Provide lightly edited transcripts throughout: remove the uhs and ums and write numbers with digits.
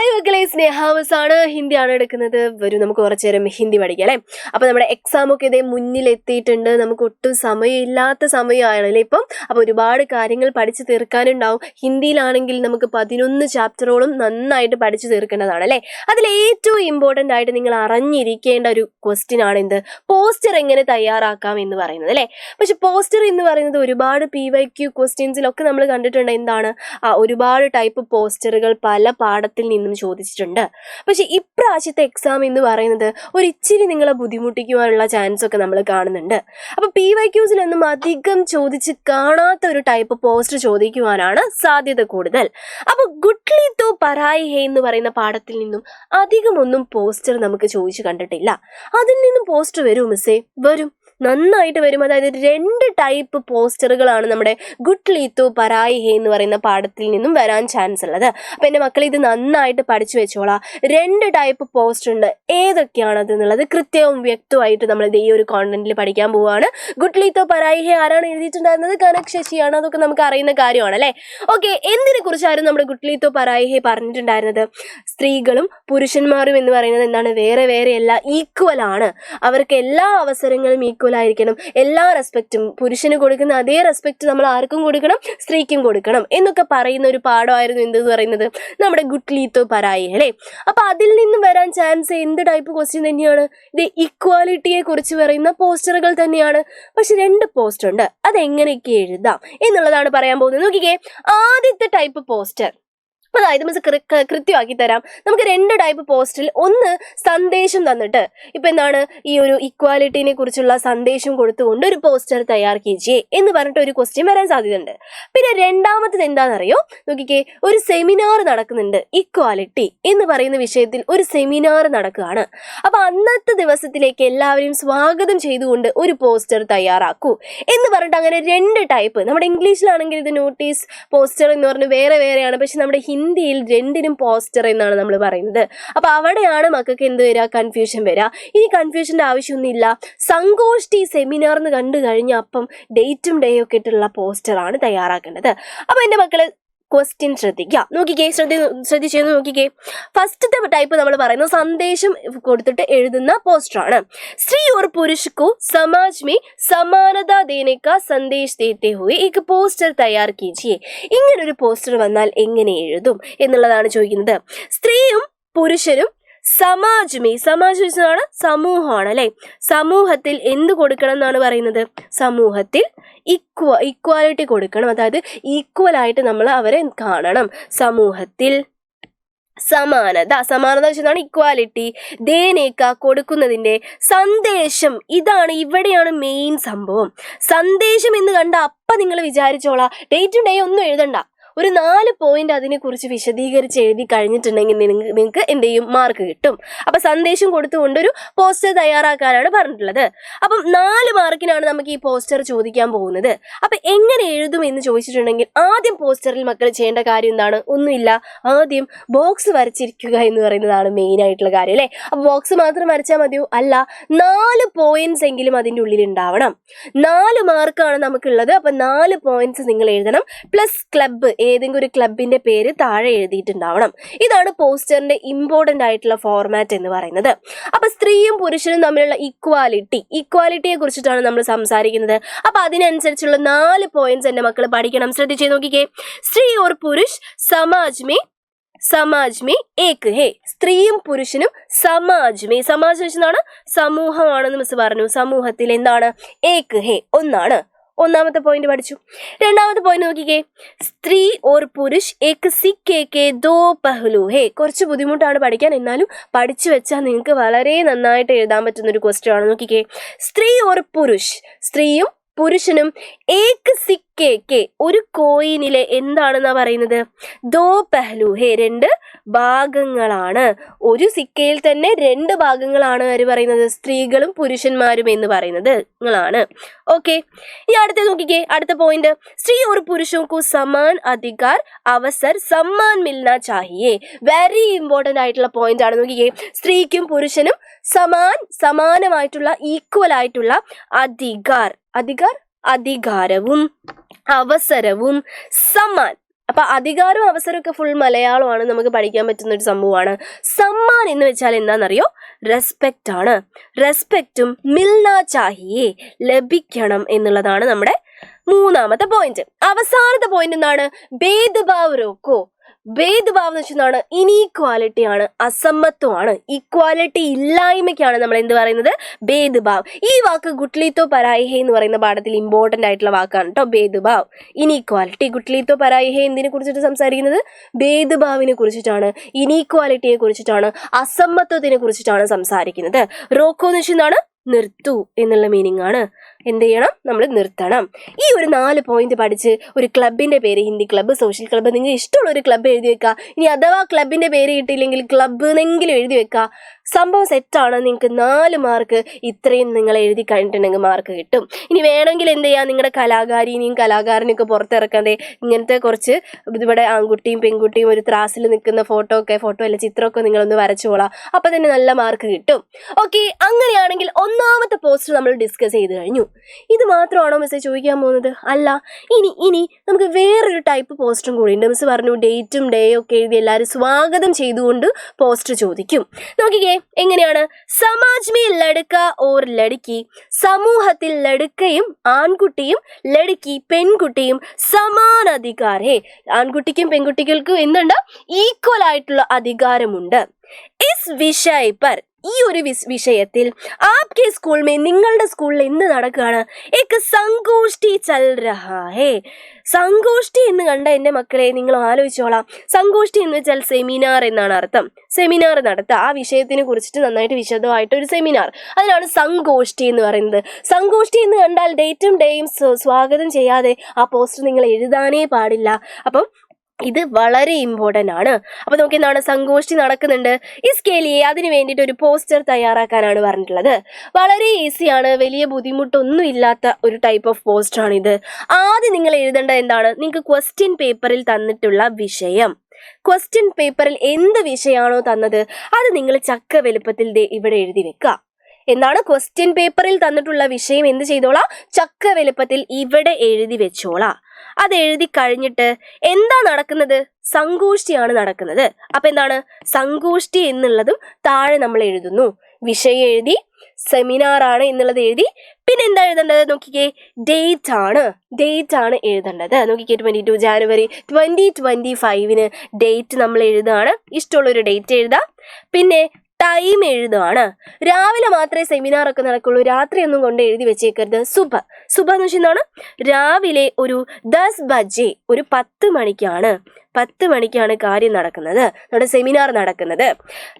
Hi മക്കളെ, സ്നേഹാവസാണ് ഹിന്ദിയാണ് എടുക്കുന്നത്. വരും നമുക്ക് കുറച്ചു നേരം ഹിന്ദി പഠിക്കാം അല്ലേ. അപ്പോൾ നമ്മുടെ എക്സാമൊക്കെ ഇതേ മുന്നിലെത്തിയിട്ടുണ്ട്. നമുക്ക് ഒട്ടും സമയമില്ലാത്ത സമയമാണല്ലേ ഇപ്പം. അപ്പോൾ ഒരുപാട് കാര്യങ്ങൾ പഠിച്ചു തീർക്കാനുണ്ടാവും. ഹിന്ദിയിലാണെങ്കിൽ നമുക്ക് 11 ചാപ്റ്ററോളം നന്നായിട്ട് പഠിച്ചു തീർക്കേണ്ടതാണ് അല്ലേ. അതിൽ ഏറ്റവും ഇമ്പോർട്ടൻ്റ് ആയിട്ട് നിങ്ങൾ അറിഞ്ഞിരിക്കേണ്ട ഒരു ക്വസ്റ്റ്യൻ ആണ് എന്ത്, പോസ്റ്റർ എങ്ങനെ തയ്യാറാക്കാം എന്ന് പറയുന്നത് അല്ലേ. പക്ഷെ പോസ്റ്റർ എന്ന് പറയുന്നത് ഒരുപാട് PYQ ക്വസ്റ്റ്യൻസിലൊക്കെ നമ്മൾ കണ്ടിട്ടുണ്ട്. എന്താണ്, ഒരുപാട് ടൈപ്പ് പോസ്റ്ററുകൾ പല പാഠത്തിൽ നിന്നും ചോദിച്ചിട്ടുണ്ട്. പക്ഷെ ഇപ്രാവശ്യത്തെ എക്സാം എന്ന് പറയുന്നത് ഒരു ഇച്ചിരി നിങ്ങളെ ബുദ്ധിമുട്ടിക്കുവാനുള്ള ചാൻസ് ഒക്കെ നമ്മൾ കാണുന്നുണ്ട്. അപ്പോൾ PYQസിലൊന്നും അധികം ചോദിച്ച് കാണാത്ത ഒരു ടൈപ്പ് പോസ്റ്റർ ചോദിക്കുവാനാണ് സാധ്യത കൂടുതൽ. അപ്പോൾ ഗുഡ്ലി തോ പരായി ഹേ എന്ന് പറയുന്ന പാഠത്തിൽ നിന്നും അധികം ഒന്നും പോസ്റ്റർ നമുക്ക് ചോദിച്ചു കണ്ടിട്ടില്ല. അതിൽ നിന്നും പോസ്റ്റർ വരും മിസ്സേ, വരും, നന്നായിട്ട് വരും. അതായത് 2 ടൈപ്പ് പോസ്റ്ററുകളാണ് നമ്മുടെ ഗുഡ്ലി തോ പരായി ഹേ എന്ന് പറയുന്ന പാഠത്തിൽ നിന്നും വരാൻ ചാൻസ് ഉള്ളത്. അപ്പം എൻ്റെ മക്കൾ ഇത് നന്നായിട്ട് പഠിച്ചു വെച്ചോളാം. 2 ടൈപ്പ് പോസ്റ്റർ ഉണ്ട്. ഏതൊക്കെയാണത് എന്നുള്ളത് കൃത്യവും വ്യക്തമായിട്ട് നമ്മൾ ഈ ഒരു കോണ്ടന്റിൽ പഠിക്കാൻ പോവുകയാണ്. ഗുഡ്ലി തോ പരായി ഹേ ആരാണ് എഴുതിയിട്ടുണ്ടായിരുന്നത്? കനക് ശശിയാണ്. അതൊക്കെ നമുക്ക് അറിയുന്ന കാര്യമാണ് അല്ലേ. ഓക്കെ, എന്തിനെ കുറിച്ചായിരുന്നു നമ്മുടെ ഗുഡ്ലി തോ പരായി ഹേ പറഞ്ഞിട്ടുണ്ടായിരുന്നത്? സ്ത്രീകളും പുരുഷന്മാരും എന്ന് പറയുന്നത് എന്താണ്, വേറെ വേറെയല്ല, ഈക്വൽ ആണ്. അവർക്ക് എല്ലാ അവസരങ്ങളും ഈക്വൽ ആയിരിക്കണം. എല്ലാ റെസ്പെക്റ്റും പുരുഷന് കൊടുക്കുന്ന അതേ റെസ്പെക്റ്റ് നമ്മൾ ആർക്കും കൊടുക്കണം, സ്ത്രീക്കും കൊടുക്കണം എന്നൊക്കെ പറയുന്ന ഒരു പാഠമായിരുന്നു എന്തെന്ന് പറയുന്നത് നമ്മുടെ ഗുഡ്ലി തോ പരായി അല്ലേ. അപ്പൊ അതിൽ നിന്നും വരാൻ ചാൻസ് എന്ത് ടൈപ്പ് ക്വസ്റ്റ്യൻ തന്നെയാണ്? ഇത് ഇക്വാലിറ്റിയെ കുറിച്ച് പറയുന്ന പോസ്റ്ററുകൾ തന്നെയാണ്. പക്ഷെ 2 പോസ്റ്റർ ഉണ്ട്. അതെങ്ങനെയൊക്കെ എഴുതാം എന്നുള്ളതാണ് പറയാൻ പോകുന്നത്. നോക്കിക്കേ, ആദ്യത്തെ ടൈപ്പ് പോസ്റ്റർ, അതായത് മിസ് കൃത്യമാക്കി തരാം. നമുക്ക് 2 ടൈപ്പ് പോസ്റ്റിൽ ഒന്ന് സന്ദേശം തന്നിട്ട് ഇപ്പം എന്താണ്, ഈ ഒരു ഇക്വാലിറ്റിനെ കുറിച്ചുള്ള സന്ദേശം കൊടുത്തുകൊണ്ട് ഒരു പോസ്റ്റർ തയ്യാർ കീജിയെ എന്ന് പറഞ്ഞിട്ട് ഒരു ക്വസ്റ്റ്യൻ വരാൻ സാധ്യതയുണ്ട്. പിന്നെ രണ്ടാമത്തത് എന്താണെന്നറിയോ? നോക്കിക്കേ, ഒരു സെമിനാർ നടക്കുന്നുണ്ട്. ഇക്വാലിറ്റി എന്ന് പറയുന്ന വിഷയത്തിൽ ഒരു സെമിനാർ നടക്കുകയാണ്. അപ്പോൾ അന്നത്തെ ദിവസത്തിലേക്ക് എല്ലാവരെയും സ്വാഗതം ചെയ്തുകൊണ്ട് ഒരു പോസ്റ്റർ തയ്യാറാക്കൂ എന്ന് പറഞ്ഞിട്ട് അങ്ങനെ 2 ടൈപ്പ്. നമ്മുടെ ഇംഗ്ലീഷിലാണെങ്കിൽ ഇത് നോട്ടീസ് പോസ്റ്റർ എന്ന് പറഞ്ഞ് വേറെ വേറെയാണ്. പക്ഷെ നമ്മുടെ ഹിന്ദിയിൽ 2നും പോസ്റ്റർ എന്നാണ് നമ്മൾ പറയുന്നത്. അപ്പോൾ അവിടെയാണ് മക്കൾക്ക് എന്ത് വരിക, കൺഫ്യൂഷൻ വരിക. ഈ കൺഫ്യൂഷൻ്റെ ആവശ്യമൊന്നുമില്ല. സങ്കോഷ്ടി സെമിനാർ എന്ന് കണ്ടു കഴിഞ്ഞാൽ അപ്പം ഡേറ്റും ഡേയും ഒക്കെ ഇട്ടുള്ള പോസ്റ്ററാണ് തയ്യാറാക്കേണ്ടത്. അപ്പോൾ എൻ്റെ മക്കൾ ക്വസ്റ്റ്യൻ ശ്രദ്ധിക്കുക. നോക്കിക്കേ, ശ്രദ്ധിച്ചു നോക്കിക്കേ. ഫസ്റ്റത്തെ ടൈപ്പ് നമ്മൾ പറയുന്നത് സന്ദേശം കൊടുത്തിട്ട് എഴുതുന്ന പോസ്റ്ററാണ്. സ്ത്രീ और पुरुष को समाज में समानता देने का संदेश देते हुए एक പോസ്റ്റർ തയ്യാർ കീജിയെ. ഇങ്ങനൊരു പോസ്റ്റർ വന്നാൽ എങ്ങനെ എഴുതും എന്നുള്ളതാണ് ചോദിക്കുന്നത്. സ്ത്രീയും പുരുഷനും സമാജ്മി, സമാജ് വെച്ചാണ് സമൂഹമാണ് അല്ലെ. സമൂഹത്തിൽ എന്ത് കൊടുക്കണം എന്നാണ് പറയുന്നത്? സമൂഹത്തിൽ ഇക്വാലിറ്റി കൊടുക്കണം. അതായത് ഈക്വൽ ആയിട്ട് നമ്മൾ അവരെ കാണണം. സമൂഹത്തിൽ സമാനത വെച്ചതാണ് ഇക്വാലിറ്റി. ദേനേക്ക കൊടുക്കുന്നതിൻ്റെ സന്ദേശം, ഇതാണ്, ഇവിടെയാണ് മെയിൻ സംഭവം. സന്ദേശം എന്ന് കണ്ട അപ്പം നിങ്ങൾ വിചാരിച്ചോളാം ഡേറ്റും ഡേ ഒന്നും എഴുതണ്ട. ഒരു 4 പോയിന്റ് അതിനെക്കുറിച്ച് വിശദീകരിച്ച് എഴുതി കഴിഞ്ഞിട്ടുണ്ടെങ്കിൽ നിങ്ങൾക്ക് എന്ത് ചെയ്യും, മാർക്ക് കിട്ടും. അപ്പം സന്ദേശം കൊടുത്തുകൊണ്ടൊരു പോസ്റ്റർ തയ്യാറാക്കാനാണ് പറഞ്ഞിട്ടുള്ളത്. അപ്പം 4 മാർക്കിനാണ് നമുക്ക് ഈ പോസ്റ്റർ ചോദിക്കാൻ പോകുന്നത്. അപ്പം എങ്ങനെ എഴുതും എന്ന് ചോദിച്ചിട്ടുണ്ടെങ്കിൽ ആദ്യം പോസ്റ്ററിൽ മക്കൾ ചെയ്യേണ്ട കാര്യം എന്താണ്? ഒന്നുമില്ല, ആദ്യം ബോക്സ് വരച്ചിരിക്കുക എന്ന് പറയുന്നതാണ് മെയിൻ ആയിട്ടുള്ള കാര്യം അല്ലേ. അപ്പം ബോക്സ് മാത്രം വരച്ചാൽ മതിയോ? അല്ല, 4 പോയിന്റ്സ് എങ്കിലും അതിൻ്റെ ഉള്ളിൽ ഉണ്ടാവണം. 4 മാർക്കാണ് നമുക്കുള്ളത്. അപ്പം 4 പോയിന്റ്സ് നിങ്ങൾ എഴുതണം. പ്ലസ് ക്ലബ്ബ്, ഏതെങ്കിലും ഒരു ക്ലബിന്റെ പേര് താഴെ എഴുതിയിട്ടുണ്ടാവണം. ഇതാണ് പോസ്റ്ററിന്റെ ഇമ്പോർട്ടൻ്റ് ആയിട്ടുള്ള ഫോർമാറ്റ് എന്ന് പറയുന്നത്. അപ്പൊ സ്ത്രീയും പുരുഷനും തമ്മിലുള്ള ഇക്വാലിറ്റിയെ കുറിച്ചിട്ടാണ് നമ്മൾ സംസാരിക്കുന്നത്. അപ്പൊ അതിനനുസരിച്ചുള്ള 4 പോയിന്റ്സ് എൻ്റെ മക്കൾ പഠിക്കണം. ശ്രദ്ധിച്ചേ നോക്കിക്കേ. സ്ത്രീ ഓർ പുരുഷ് സമാജ് മേ ഏക് ഹേ. സ്ത്രീയും പുരുഷനും സമാജ് വെച്ചതാണ് സമൂഹമാണെന്ന് മിസ് പറഞ്ഞു. സമൂഹത്തിൽ എന്താണ്? ഏക് ഹേ, ഒന്നാണ്. ഒന്നാമത്തെ പോയിന്റ് പഠിച്ചു. രണ്ടാമത്തെ പോയിന്റ് നോക്കിക്കേ. സ്ത്രീ ഓർ പുരുഷ് ഏക് സിക്കേ കേ ദോ പഹ്ലു ഹേ. കുറച്ച് ബുദ്ധിമുട്ടാണ് പഠിക്കാൻ, എന്നാലും പഠിച്ചു വെച്ചാൽ നിങ്ങൾക്ക് വളരെ നന്നായിട്ട് എഴുതാൻ പറ്റുന്ന ഒരു ക്വസ്റ്റ്യൻ ആണ്. നോക്കിക്കേ, സ്ത്രീ ഓർ പുരുഷ്, സ്ത്രീയും പുരുഷനും ഏക് സിക്കേക്ക്, ഒരു കോയിനിലെ എന്താണെന്നാ പറയുന്നത്? ദോ പെഹ്ലു ഹേ, 2 ഭാഗങ്ങളാണ്. ഒരു സിക്കയിൽ തന്നെ 2 ഭാഗങ്ങളാണ് ആര് പറയുന്നത്? സ്ത്രീകളും പുരുഷന്മാരും എന്ന് പറയുന്നത് ാണ്. ഓക്കെ, ഇനി അടുത്ത നോക്കിക്കേ. അടുത്ത പോയിന്റ്, സ്ത്രീ ഒരു പുരുഷൻക്കു സമാൻ അധികാർ അവസർ സമ്മാൻ മിൽന ചാഹിയേ. വെരി ഇമ്പോർട്ടൻ്റ് ആയിട്ടുള്ള പോയിന്റ് ആണ്. നോക്കിക്കേ, സ്ത്രീക്കും പുരുഷനും സമാനമായിട്ടുള്ള ഈക്വൽ ആയിട്ടുള്ള അധികാരവും അവസരവും സമാൻ അപ്പൊ അധികാരവും അവസരമൊക്കെ ഫുൾ മലയാളമാണ്, നമുക്ക് പഠിക്കാൻ പറ്റുന്ന ഒരു സംഭവമാണ്. സമ്മാൻ എന്ന് വെച്ചാൽ എന്താണെന്നറിയോ? റെസ്പെക്റ്റ് ആണ്. റെസ്പെക്റ്റും മിൽനാ ചാഹിയേ, ലഭിക്കണം എന്നുള്ളതാണ് നമ്മുടെ മൂന്നാമത്തെ പോയിന്റ്. അവസാനത്തെ പോയിന്റ് എന്താണ്? ഭേദ്ഭാവ് രോക്കോ. ഭേദ്ഭാവ് എന്ന് വെച്ചാൽ ഇനീക്വാലിറ്റി ആണ്, അസമത്വമാണ്. ഇക്വാലിറ്റി ഇല്ലായ്മയ്ക്കാണ് നമ്മൾ എന്ത് പറയുന്നത്? ഭേദ്ഭാവ്. ഈ വാക്ക് ഗുട്ട്ലീത്തോ പരായിഹേ എന്ന് പറയുന്ന പാഠത്തിൽ ഇമ്പോർട്ടന്റ് ആയിട്ടുള്ള വാക്കാണ് കേട്ടോ, ഭേദ്ഭാവ്. ഇനീക്വാലിറ്റി. ഗുട്ട്ലീത്തോ പരായിഹേ എന്തിനെ കുറിച്ചിട്ട് സംസാരിക്കുന്നത്? ഭേദ്ഭാവിനെ കുറിച്ചിട്ടാണ്, ഇനീക്വാലിറ്റിയെ കുറിച്ചിട്ടാണ്, അസമത്വത്തിനെ കുറിച്ചിട്ടാണ് സംസാരിക്കുന്നത്. റോക്കോ എന്ന് വെച്ചാൽ നിർത്തൂ എന്നുള്ള മീനിങ് ആണ്. എന്ത് ചെയ്യണം? നമ്മൾ നിർത്തണം. ഈ ഒരു 4 പോയിന്റ് പഠിച്ച് ഒരു ക്ലബിന്റെ പേര്, ഹിന്ദി ക്ലബ്ബ്, സോഷ്യൽ ക്ലബ്ബ്, നിങ്ങൾ ഇഷ്ടമുള്ള ഒരു ക്ലബ്ബ് എഴുതി വെക്കുക. ഇനി അഥവാ ക്ലബിന്റെ പേര് കിട്ടിയില്ലെങ്കിൽ ക്ലബ്ബ് എന്നെങ്കിലും എഴുതി വെക്കുക. സംഭവം സെറ്റാണ്. നിങ്ങൾക്ക് 4 മാർക്ക് ഇത്രയും നിങ്ങൾ എഴുതി കഴിഞ്ഞിട്ടുണ്ടെങ്കിൽ മാർക്ക് കിട്ടും. ഇനി വേണമെങ്കിൽ എന്ത് ചെയ്യാം? നിങ്ങളുടെ കലാകാരിനെയും കലാകാരനെയൊക്കെ പുറത്തിറക്കാതെ ഇങ്ങനത്തെ കുറച്ച് ഇവിടെ ആൺകുട്ടിയും പെൺകുട്ടിയും ഒരു ത്രാസിൽ നിൽക്കുന്ന ഫോട്ടോ അല്ല ചിത്രമൊക്കെ നിങ്ങളൊന്ന് വരച്ചോളാം. അപ്പൊ തന്നെ നല്ല മാർക്ക് കിട്ടും. ഓക്കെ, അങ്ങനെയാണെങ്കിൽ ഒന്നാമത്തെ പോസ്റ്റർ നമ്മൾ ഡിസ്കസ് ചെയ്ത് കഴിഞ്ഞു. ഇത് മാത്രമാണോ മിസ്സേ ചോദിക്കാൻ പോകുന്നത്? അല്ല, ഇനി നമുക്ക് വേറൊരു ടൈപ്പ് പോസ്റ്ററും കൂടി ഉണ്ട്. മിസ് പറഞ്ഞു ഡേറ്റും ഡേയും ഒക്കെ എഴുതി എല്ലാവരും സ്വാഗതം ചെയ്തുകൊണ്ട് പോസ്റ്റർ ചോദിക്കും. നോക്കിക്കേ എങ്ങനെയാണ്? സമാജ് മേ ലടുക്ക ഓർ ലടുക്കി, സമൂഹത്തിൽ ലടുക്കയും ആൺകുട്ടിയും ലടുക്കി പെൺകുട്ടിയും സമാന അധികാർ ഹേ. ആൺകുട്ടിക്കും പെൺകുട്ടികൾക്കും എന്തുണ്ട്? ഈക്വൽ ആയിട്ടുള്ള അധികാരമുണ്ട്. ഇസ് വിഷയ പർ, ഈ ഒരു വിഷയത്തിൽ ആപ്കെ സ്കൂൾ മേ, നിങ്ങളുടെ സ്കൂളിൽ എന്ത് നടക്കുകയാണ്? ഏക് സങ്കോഷ്ടി ചൽ രഹാ ഹേ. സങ്കോഷ്ടി എന്ന് കണ്ട എൻ്റെ മക്കളെ നിങ്ങൾ ആലോചിച്ചോളാം. സങ്കോഷ്ടി എന്ന് വെച്ചാൽ സെമിനാർ എന്നാണ് അർത്ഥം. സെമിനാർ നടത്തുക, ആ വിഷയത്തിനെ കുറിച്ചിട്ട് നന്നായിട്ട് വിശദമായിട്ട് ഒരു സെമിനാർ, അതിനാണ് സങ്കോഷ്ടി എന്ന് പറയുന്നത്. സങ്കോഷ്ടി എന്ന് കണ്ടാൽ ഡേറ്റും ഡേയും സ്വാഗതം ചെയ്യാതെ ആ പോസ്റ്റർ നിങ്ങൾ എഴുതാനേ പാടില്ല. അപ്പം ഇത് വളരെ ഇമ്പോർട്ടൻ്റ് ആണ്. അപ്പോൾ നമുക്ക് എന്താണ്? സങ്കോഷ്ടി നടക്കുന്നുണ്ട്. ഇസ്കേലിയെ അതിന് വേണ്ടിയിട്ട് ഒരു പോസ്റ്റർ തയ്യാറാക്കാനാണ് പറഞ്ഞിട്ടുള്ളത്. വളരെ ഈസിയാണ്, വലിയ ബുദ്ധിമുട്ടൊന്നും ഇല്ലാത്ത ഒരു ടൈപ്പ് ഓഫ് പോസ്റ്ററാണ് ഇത്. ആദ്യം നിങ്ങൾ എഴുതേണ്ടത് എന്താണ്? നിങ്ങൾക്ക് ക്വസ്റ്റ്യൻ പേപ്പറിൽ തന്നിട്ടുള്ള വിഷയം, ക്വസ്റ്റ്യൻ പേപ്പറിൽ എന്ത് വിഷയമാണോ തന്നത് അത് നിങ്ങൾ ചക്ക വലുപ്പത്തിൽ ഇവിടെ എഴുതി വെക്കുക. എന്താണ്? ക്വസ്റ്റ്യൻ പേപ്പറിൽ തന്നിട്ടുള്ള വിഷയം എന്ത് ചെയ്തോളാം? ചക്ക വലുപ്പത്തിൽ ഇവിടെ എഴുതി വെച്ചോളാം. അത് എഴുതി കഴിഞ്ഞിട്ട് എന്താ നടക്കുന്നത്? സങ്കോഷ്ടിയാണ് നടക്കുന്നത്. അപ്പൊ എന്താണ്? സങ്കോഷ്ടി എന്നുള്ളതും താഴെ നമ്മൾ എഴുതുന്നു. വിഷയം എഴുതി, സെമിനാർ ആണ് എന്നുള്ളത് എഴുതി, പിന്നെ എന്താ എഴുതേണ്ടത്? നോക്കിക്കേ, ഡേറ്റ് ആണ് എഴുതേണ്ടത്. നോക്കിക്കേ, 22 ജാനുവരി 2025 ഡേറ്റ് നമ്മൾ എഴുതുകയാണ്. ഇഷ്ടമുള്ളൊരു ഡേറ്റ് എഴുതാം. പിന്നെ ടൈം എഴുതുകയാണ്. രാവിലെ മാത്രമേ സെമിനാർ ഒക്കെ നടക്കുള്ളൂ, രാത്രിയൊന്നും കൊണ്ട് എഴുതി വെച്ചേക്കരുത്. സുബ എന്ന് വെച്ചാൽ രാവിലെ ഒരു 10 ബജെ, ഒരു 10 മണിക്കാണ് കാര്യം നടക്കുന്നത്, നമ്മുടെ സെമിനാർ നടക്കുന്നത്.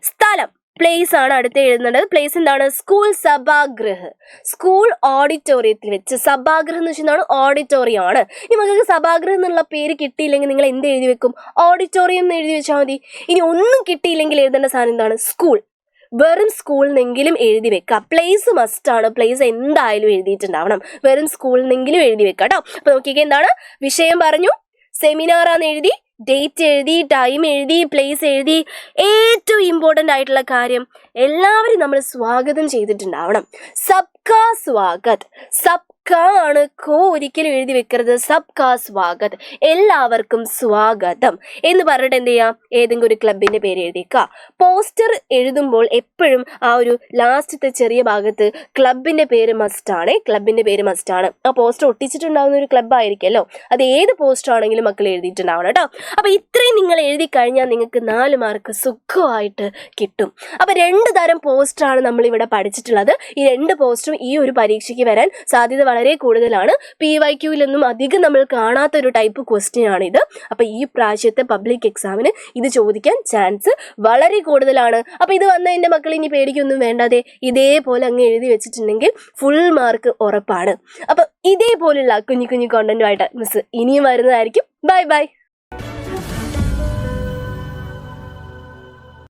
സ്ഥലം, പ്ലേസ് ആണ് അടുത്ത് എഴുതുന്നത്. പ്ലേസ് എന്താണ്? സ്കൂൾ സഭാഗൃഹ, സ്കൂൾ ഓഡിറ്റോറിയത്തിൽ വെച്ച്. സഭാഗൃഹം എന്ന് വെച്ചാൽ ഓഡിറ്റോറിയം ആണ്. ഇനി നിങ്ങൾക്ക് സഭാഗൃഹം എന്നുള്ള പേര് കിട്ടിയില്ലെങ്കിൽ നിങ്ങൾ എന്ത് എഴുതി വെക്കും? ഓഡിറ്റോറിയം എന്ന് എഴുതി വെച്ചാൽ മതി. ഇനി ഒന്നും കിട്ടിയില്ലെങ്കിൽ എഴുതേണ്ട സാധനം എന്താണ്? സ്കൂൾ. വെറും സ്കൂളിനെങ്കിലും എഴുതി വെക്കുക. പ്ലേസ് മസ്റ്റ് ആണ്, പ്ലേസ് എന്തായാലും എഴുതിയിട്ടുണ്ടാവണം. വെറും സ്കൂളിനെങ്കിലും എഴുതി വെക്കുക കേട്ടോ. അപ്പൊ നോക്കിക്കേ, എന്താണ് വിഷയം പറഞ്ഞു, സെമിനാറാന്ന് എഴുതി, ഡേറ്റ് എഴുതി, ടൈം എഴുതി, പ്ലേസ് എഴുതി. ഏറ്റവും ഇമ്പോർട്ടൻ്റ് ആയിട്ടുള്ള കാര്യം, എല്ലാവരും നമ്മൾ സ്വാഗതം ചെയ്തിട്ടുണ്ടാവണം. സബ്കാ സ്വാഗത്. സബ്കാ ആണ്, കോ ഒരിക്കലും എഴുതി വെക്കരുത്. സബ്കാ സ്വാഗത്, എല്ലാവർക്കും സ്വാഗതം എന്ന് പറഞ്ഞിട്ട് എന്ത് ചെയ്യാം? ഏതെങ്കിലും ഒരു ക്ലബിന്റെ പേര് എഴുതിക്കുക. പോസ്റ്റർ എഴുതുമ്പോൾ എപ്പോഴും ആ ഒരു ലാസ്റ്റത്തെ ചെറിയ ഭാഗത്ത് ക്ലബിന്റെ പേര് മസ്റ്റ് ആണ്. ആ പോസ്റ്റർ ഒട്ടിച്ചിട്ടുണ്ടാകുന്ന ഒരു ക്ലബ് ആയിരിക്കുമല്ലോ, അത് ഏത് പോസ്റ്റർ ആണെങ്കിലും മക്കൾ എഴുതിയിട്ടുണ്ടാവണം കേട്ടോ. അപ്പൊ ഇത്രയും നിങ്ങൾ എഴുതി കഴിഞ്ഞാൽ നിങ്ങൾക്ക് 4 മാർക്ക് സുഖമായിട്ട് കിട്ടും. അപ്പൊ 2 തരം പോസ്റ്ററാണ് നമ്മൾ ഇവിടെ പഠിച്ചിട്ടുള്ളത്. ഈ 2 പോസ്റ്ററും ഈ ഒരു പരീക്ഷയ്ക്ക് വരാൻ സാധ്യത വളരെ കൂടുതലാണ്. PYQയിലൊന്നും അധികം നമ്മൾ കാണാത്തൊരു ടൈപ്പ് ക്വസ്റ്റ്യൻ ആണ് ഇത്. അപ്പൊ ഈ പ്രാവശ്യത്തെ പബ്ലിക് എക്സാമിന് ഇത് ചോദിക്കാൻ ചാൻസ് വളരെ കൂടുതലാണ്. അപ്പൊ ഇത് വന്ന എൻ്റെ മക്കൾ ഇനി പേടിക്കൊന്നും വേണ്ടാതെ ഇതേപോലെ അങ്ങ് എഴുതി വെച്ചിട്ടുണ്ടെങ്കിൽ ഫുൾ മാർക്ക് ഉറപ്പാണ്. അപ്പൊ ഇതേപോലുള്ള കുഞ്ഞു കണ്ടന്റുമായിട്ട് മിസ് ഇനിയും വരുന്നതായിരിക്കും. ബൈ.